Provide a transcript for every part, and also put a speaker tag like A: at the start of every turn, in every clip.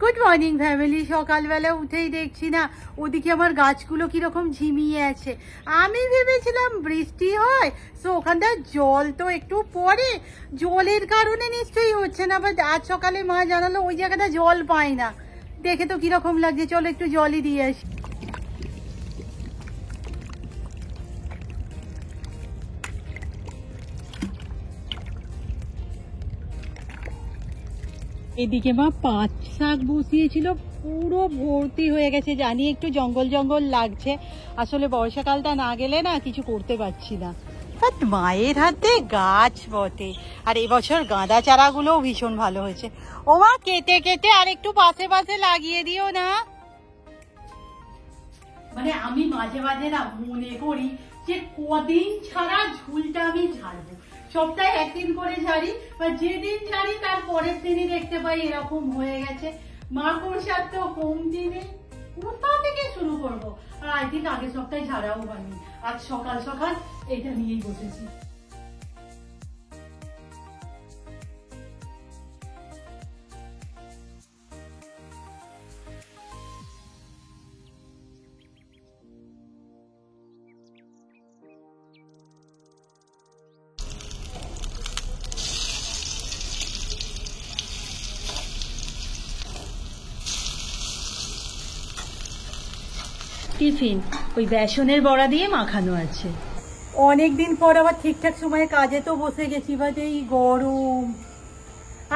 A: Good morning family. সকালবেলা উঠেই দেখছি না ওদিকে আমার গাছগুলো কিরকম ঝিমিয়ে আছে। আমি ভেবেছিলাম বৃষ্টি হয়, তো ওখানটা জল তো একটু পড়ে, জলের কারণে নিশ্চয়ই হচ্ছে না। বাট আজ সকালে মা জানালো ওই জায়গাটা জল পায় না। দেখে তো কিরকম লাগছে, চলো একটু জলই দিয়ে আসি। এদিকে মা পাঁচ শাক বসিয়েছিল, পুরো ভর্তি হয়ে গেছে। জানি একটু জঙ্গল জঙ্গল লাগছে, আসলে বর্ষাকালটা না গেলে না কিছু করতে পারছি না। বাট মায়ের হাতে গাছ বটে, আর এবছর গাঁদা চারাগুলোও ভীষণ ভালো হয়েছে। ও মা, কেটে কেটে আর একটু পাশে পাশে লাগিয়ে দিও না। মানে আমি মাঝে মাঝে না মনে করি যে কদিন ছাড়া ঝুলটা আমি ঝাড়বো। সপ্তাহে একদিন করে ঝাড়ি, বা যেদিন ঝাড়ি তার পরের দিনই দেখতে পাই এরকম হয়ে গেছে। মাকড়সার তো কমতি নেই, কোথা থেকে শুরু করবো? আর আই থিঙ্ক আগের সপ্তাহে ঝাড়াও হয়নি, আজ সকাল সকাল এটা নিয়েই বসেছি। টিফিন ওই বেসনের বড়া দিয়ে মাখানো আছে। অনেকদিন পর আবার ঠিকঠাক সময়ে কাজে তো বসে গেছি, বাট এই গরম।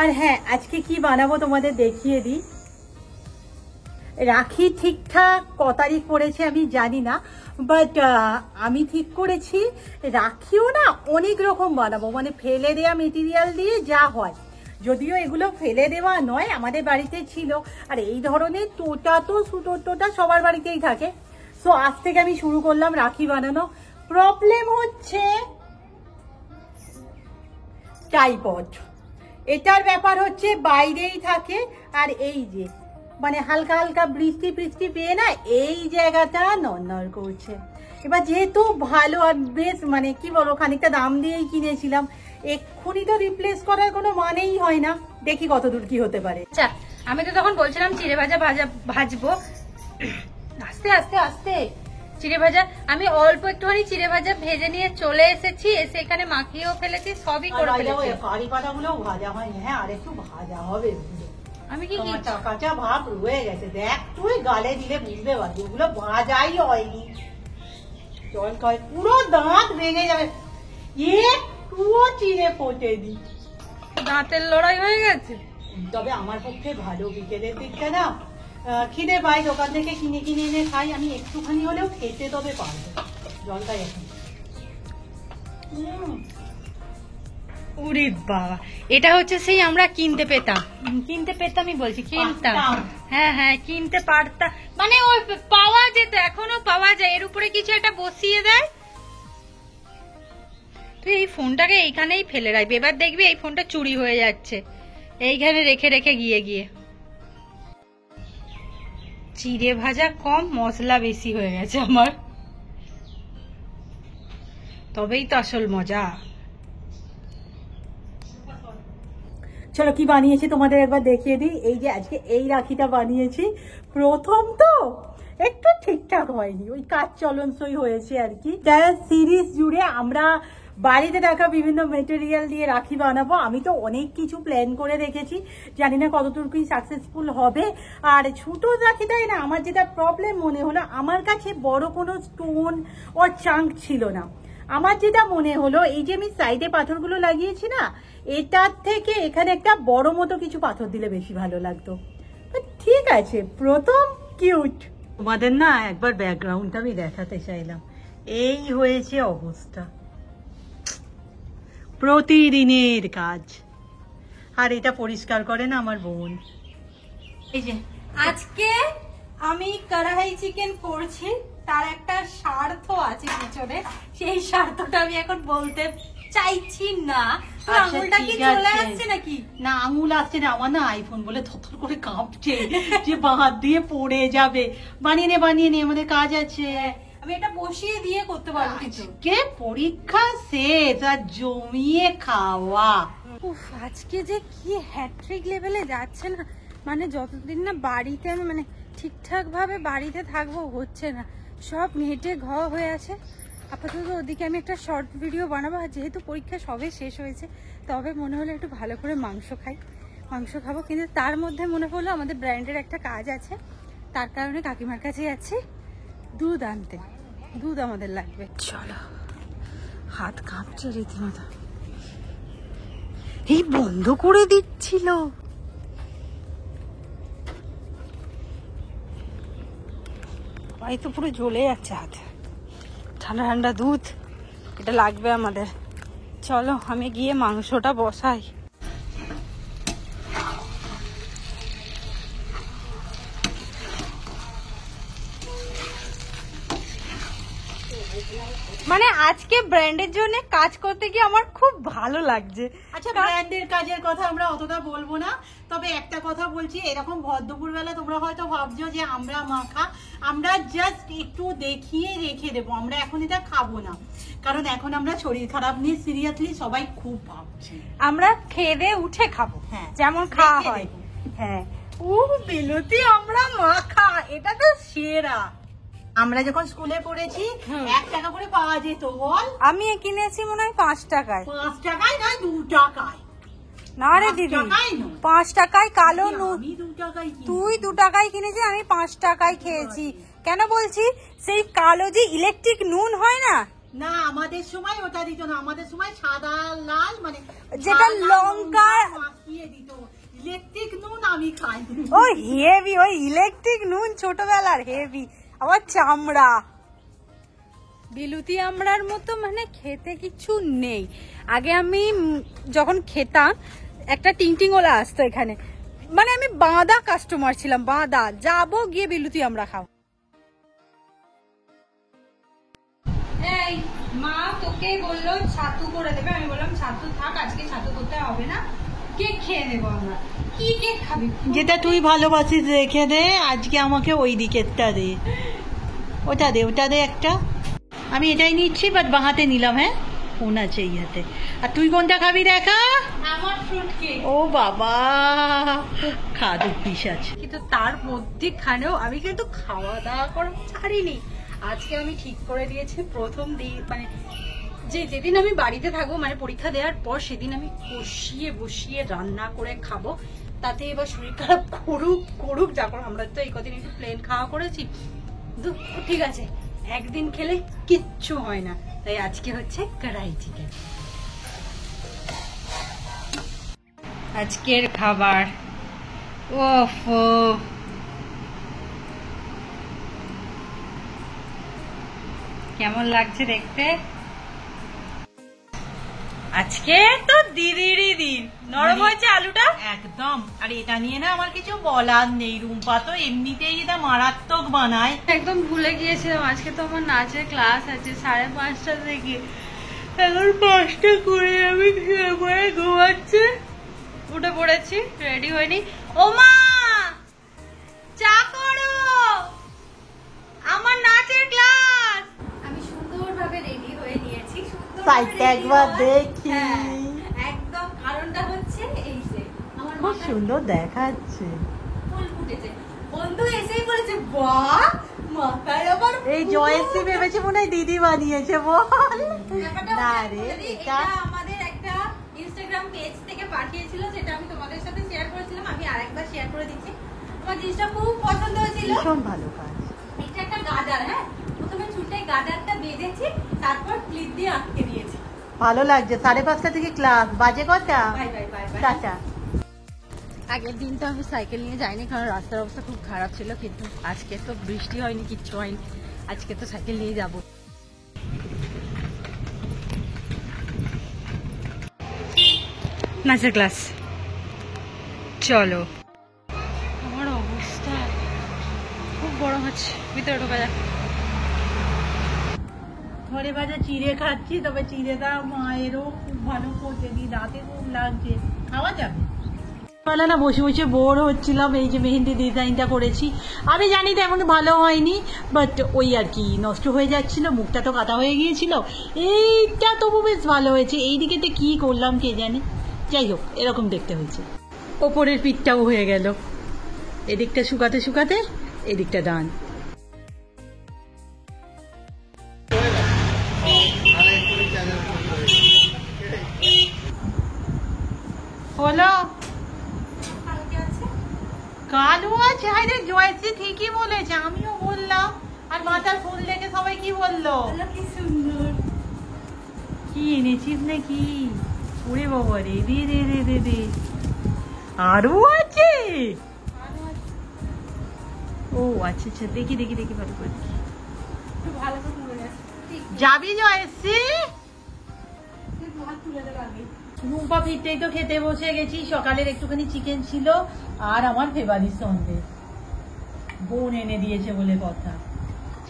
A: আর হ্যাঁ, আজকে কি বানাবো তোমাদের দেখিয়ে দিই। রাখি ঠিকঠাক ক তারিখ পড়েছে আমি জানি না, বাট আমি ঠিক করেছি রাখিও না অনেক রকম বানাবো, মানে ফেলে দেওয়া মেটেরিয়াল দিয়ে যা হয়। যদিও এগুলো ফেলে দেওয়া নয়, আমাদের বাড়িতে ছিল। আর এই ধরনের টোটা তো সুতোর টোটা সবার বাড়িতেই থাকে। সো আজ থেকে আমি শুরু করলাম রাখি বানানো। প্রবলেম হচ্ছে ট্রাইপড। এটার ব্যাপার হচ্ছে বাইরেই থাকে, আর এই যে মানে হালকা হালকা বৃষ্টি বৃষ্টি পেয়ে না এই জায়গাটা নড়নড় করছে। এবার যেহেতু ভালো আর বেশ মানে কি বলবো, খানিকটা দাম দিয়েই কিনেছিলাম, এক্ষুনি তো রিপ্লেস করার কোনো মানেই হয় না। দেখি কতদূর কি হতে পারে।
B: আচ্ছা, আমি তো তখন বলছিলাম চিড়ে ভাজা ভাজবো। আস্তে আস্তে আস্তে চিড়ে ভাজা আমি অল্প একটুখানি চিড়ে ভাজা ভেজে নিয়ে চলে এসেছি, এসে এখানে মাখিয়েও ফেলেছি, সবই করে ফেলেছি।
A: কারি পাতাগুলো ভাজা হয়নি, হ্যাঁ আর একটু ভাজা হবে।
B: আমি কি
A: কাঁচা কাঁচা ভাব রয়ে গেছে, দেখ তুই গালে দিলে বুঝতে পারবি ওগুলো ভাজাই হয়নি। জল খায় পুরো দাঁত ভেঙে যাবে, একটুও চিড়ে ফোটে দি,
B: দাঁতের লড়াই হয়ে গেছে।
A: তবে আমার পক্ষে ভালো, বিকেলের দিকটা না খিদে পাই, দোকান থেকে কিনে কিনে এনে খাই, আমি একটুখানি হলেও খেতে তবে পারবো। জল খাই এখন।
B: ওরে বাবা, এটা হচ্ছে সেই আমরা কিনতে পেতামই বলছি, কিনতাম। হ্যাঁ হ্যাঁ, কিনতে পারতাম, মানে ওই পাওয়া যেত, এখনো পাওয়া যায়। এর উপরে কিছু একটা বসিয়ে দেয়। তুই এই ফোনটাকে এইখানেই ফেলে রাখবি, এবার দেখবি এই ফোনটা চুরি হয়ে যাচ্ছে এইখানে রেখে রেখে গিয়ে গিয়ে। চিড়ে ভাজা কম, মশলা বেশি হয়ে গেছে আমার, তবেই তো আসল মজা।
A: চলো কি বানিয়েছি তোমাদের একবার দেখিয়ে দিই। এই যে আজকে এই রাখিটা বানিয়েছি, প্রথম তো একটু ঠিকঠাক হয়নি, ওই কাজ চলনসই হয়েছে আর কি। যারা সিরিজ জুড়ে আমরা বাড়িতে রাখা বিভিন্ন মেটেরিয়াল দিয়ে রাখি বানাবো, আমি তো অনেক কিছু প্ল্যান করে রেখেছি, জানি না কতটুকু কি সাকসেসফুল হবে। আর ছোট রাখিটাই না আমার যেটা প্রবলেম মনে হলো, আমার কাছে বড় কোনো স্টোন ও চাঙ্ক ছিল না। আমার যেটা মনে হলো, এই যে আমি সাইডে পাথরগুলো লাগিয়েছি না, এটার থেকে এখানে একটা বড় মতো কিছু পাথর দিলে বেশি ভালো লাগতো। ঠিক আছে, প্রথম কিউট। তোমাদের না একবার ব্যাকগ্রাউন্ডটা আমি দেখাতে চাইলাম। এই হয়েছে অবস্থা, প্রতিদিনের কাজ। আর এটা পরিষ্কার করে না আমার বোন।
B: এই যে আজকে আমি কড়াই চিকেন করছি, তার একটা স্বার্থ আছে পিছনে, সেই স্বার্থটা আমি এখন বলতে চাইছি না। আঙুলটা কি চলে আসছে নাকি?
A: না, আঙুল আসছে না, আমার না আইফোন বলে থরথর করে কাঁপছে যে বাঁ হাত দিয়ে পড়ে যাবে। বানিয়ে নে, আমাদের কাজ আছে।
B: আমি এটা বসিয়ে দিয়ে করতে পারবো কিছু।
A: কে পরীক্ষা শেষ আর জমিয়ে খাওয়া।
B: উফ, আজকে যে কি হ্যাট্রিক লেভেলে যাচ্ছে না, মানে যতদিন না বাড়িতে আমি মানে ঠিকঠাকভাবে বাড়িতে থাকবো হচ্ছে না, সব নেটে হয়ে আছে। আপাতত ওদিকে আমি একটা শর্ট ভিডিও বানাবো, আর যেহেতু পরীক্ষা সবে শেষ হয়েছে তবে মনে হলো একটু ভালো করে মাংস খাবো। কিন্তু তার মধ্যে মনে হলো আমাদের ব্র্যান্ডের একটা কাজ আছে, তার কারণে কাকিমার কাছে যাচ্ছি দুধ আনতে। দুধ আমাদের লাগবে। চলো, হাত কাঁপছে রীতিমতো। এই বন্ধ করে দিচ্ছিল। এই তো পুরো জ্বলে যাচ্ছে হাত। ঠান্ডা ঠান্ডা দুধ, এটা লাগবে আমাদের। চলো আমি গিয়ে মাংসটা বসাই। মানে আজকে ব্র্যান্ডের জন্য কাজ করতে গিয়ে আমার খুব ভালো লাগছে।
A: আচ্ছা, ব্র্যান্ডের কাজের কথা আমরা অতটা বলবো না, তবে একটা কথা বলছি, এরকম ভরদুপুর বেলা তোমরা হয়তো ভাবছো যে আমরা মাখা, আমরা জাস্ট একটু দেখিয়ে রেখে দেবো, আমরা এখন এটা খাবো না, কারণ এখন আমরা শরীর খারাপ নিয়ে সিরিয়াসলি সবাই খুব ভাবছি।
B: আমরা খেয়ে দিয়ে উঠে খাবো,
A: হ্যাঁ,
B: যেমন খাওয়া হয়। হ্যাঁ, ও বিলতি আমরা মাখা, এটা তো সেরা।
A: আমরা যখন স্কুলে পড়েছি 1 টাকা করে পাওয়া যেত, বল?
B: আমি কিনেছি মনে হয় 5 টাকায়।
A: 5 টাকায় নয়, 2 টাকায়।
B: না রে দিদি, 5 টাকায় কালো নুন। তুই 2 টাকায় কিনেছি, আমি 5 টাকায় খেয়েছি। কেন বলছি, সেই কালো যে ইলেকট্রিক নুন হয় না,
A: না আমাদের সময় ওটা দিত না, আমাদের সময় সাদা লাল মানে
B: যেটা লঙ্কা
A: মাখিয়ে দিত। ইলেকট্রিক নুন আমি খাই।
B: ওই হেভি, ওই ইলেকট্রিক নুন ছোটবেলার হেভি। আবার চামড়া, বিলুতি আমড়ার মতো মানে খেতে কিছু নেই। আগে আমি যখন খেতাম একটা টিংটিং ওলা আসতো এখানে, মানে আমি বাঁধা কাস্টমার ছিলাম, বাঁধা, যাবো গিয়ে বিলুতি আমরা খাও। এই মা তোকে বললো ছাতু করে দেবে, আমি বললাম ছাতু থাক, আজকে ছাতু করতে হবে না, কেক খেয়ে নেবো আমরা। কি কেক খাবি?
A: যেটা তুই ভালোবাসিস রেখে দে, আজকে আমাকে ওই দিকেরটা দে, ওটা দে একটা। আমি এটাই নিচ্ছি, বাট বাঁহাতে নিলাম। হ্যাঁ, ফোন আছে এই হাতে। আর তুই কোনটা খাবি দেখা?
B: আমার ফ্রুট কেক।
A: ও বাবা, খা, 2 পিস আছে।
B: কিন্তু তার মধ্যেখানেও আমি কিন্তু খাওয়া দাওয়া করা ছাড়িনি। আজকে আমি ঠিক করে দিয়েছি প্রথম দিন, মানে যেদিন আমি বাড়িতে থাকবো, মানে পরীক্ষা দেওয়ার পর, সেদিন আমি বসিয়ে রান্না করে খাবো। তাতে এবার শরীর খারাপ করুক যখন, আমরা তো এই কদিন একটু প্লেন খাওয়া করেছি, ঠিক আছে, একদিন খেলে কিচ্ছু হয় না। তাই আজকে হচ্ছে কড়াই চিকেন আজকের খাবার। ওফো, কেমন লাগছে দেখতে? আজকে তো দিদিরই দিন। নরম হয়েছে আলুটা
A: একদম। আর এটা নিয়ে না আমার কিছু বলার নেই, রুম্পা তো এমনিতেই এটা মারাত্মক বানায়।
B: একদম ভুলে গিয়েছিলাম, আজকে তো আমার নাচের ক্লাস আছে 5:30টা থেকে। এখন 5টা করে আমি ঘুমাচ্ছি। উঠে পড়েছি, রেডি হয়নি। ও মা, চা করো, আমার নাচের ক্লাস। আমি সুন্দরভাবে রেডি হয়ে নিয়েছি।
A: সাইডটা একবার দেখি।
B: একদম, কারণটা হচ্ছে এই যে আমার
A: খুব সুন্দর দেখাচ্ছে।
B: ফুল ফুটেছে। বন্ধু এসেই বলেছে, বাহ, মাথায় আবার
A: এই জয়শ্রী ভেবেছে মনে হয় দিদি বানিয়েছে, বল? না রে,
B: এটা আমাদের একটা ইনস্টাগ্রাম পেজ থেকে পাঠিয়েছিল, যেটা আমি তোমাদের সাথে শেয়ার করেছিলাম। আমি আরেকবার শেয়ার করে দিচ্ছি। আমার জিনিসটা খুব পছন্দ হয়েছিল।
A: ভীষণ ভালো কাজ।
B: এটা একটা গার্ডার। হ্যাঁ, প্রথমে চুলটায় গার্ডারটা বেঁধেছি, তারপর ক্লিপ দিয়ে আটকে দিয়েছি।
A: ভালো লাগছে। 5:30 থেকে ক্লাস, বাজে কটা?
B: Bye bye bye bye.
A: Tata.
B: আগের দিন তো আমি সাইকেল নিয়ে যাইনি, কারণ রাস্তার অবস্থা খুব খারাপ ছিল, কিন্তু আজকে তো বৃষ্টি হয়নি, কিচ্ছু হয়নি, আজকে তো সাইকেল নিয়ে যাব। নাচের ক্লাস, চলো। আমার অবস্থা খুব গরম হচ্ছে, ভিতরে ঢোকা যাক।
A: ঘরে ভাজা চিড়ে খাচ্ছি, তবে চিড়েটা মায়েরও খুব ভালো করতে দি, দাঁতে খুব লাগছে, খাওয়া যাবে। না বসে বসে বোর হচ্ছিলাম। এই যে মেহেন্দি ডিজাইনটা করেছি, আমি জানি তেমন ভালো হয়নি, বাট ওই আর কি, নষ্ট হয়ে যাচ্ছিল, মুখটা তো কাটা হয়ে গিয়েছিল। এইটা তবু বেশ ভালো হয়েছে। এই দিকেতে কি করলাম কে জানে, যাই হোক, এরকম দেখতে হয়েছে। ওপরের পিঠটাও হয়ে গেল। এদিকটা শুকাতে শুকাতে এদিকটা দান। হলো কালো আছে। হায় রে, জয়শ্রী ঠিকই বলেছে, আমিও বললাম। আর মাথার ফুল দেখে সবাই কি বললো?
B: কি সুন্দর।
A: কি এনেছিস নাকি? ওরে বাবা রে, দে দে দে দে দে, আরো আছে। ও আচ্ছা আচ্ছা, দেখি দেখি দেখি, ভালো করে দেখি।
B: একটু ভালো করে তুলে গেছে। ঠিক,
A: যাবি জয়শ্রী?
B: একটু হাত তুলে দেবে আগে।
A: রুম্পা ফিরতেই তো খেতে বসে গেছি। সকালের একটুখানি চিকেন ছিল আর আমার ফেভারিট সন্দেশ বোন এনে দিয়েছে বলে কথা।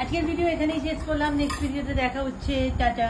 A: আজকের ভিডিও এখানেই শেষ করলাম। নেক্সট ভিডিওতে দেখা হচ্ছে। টাটা।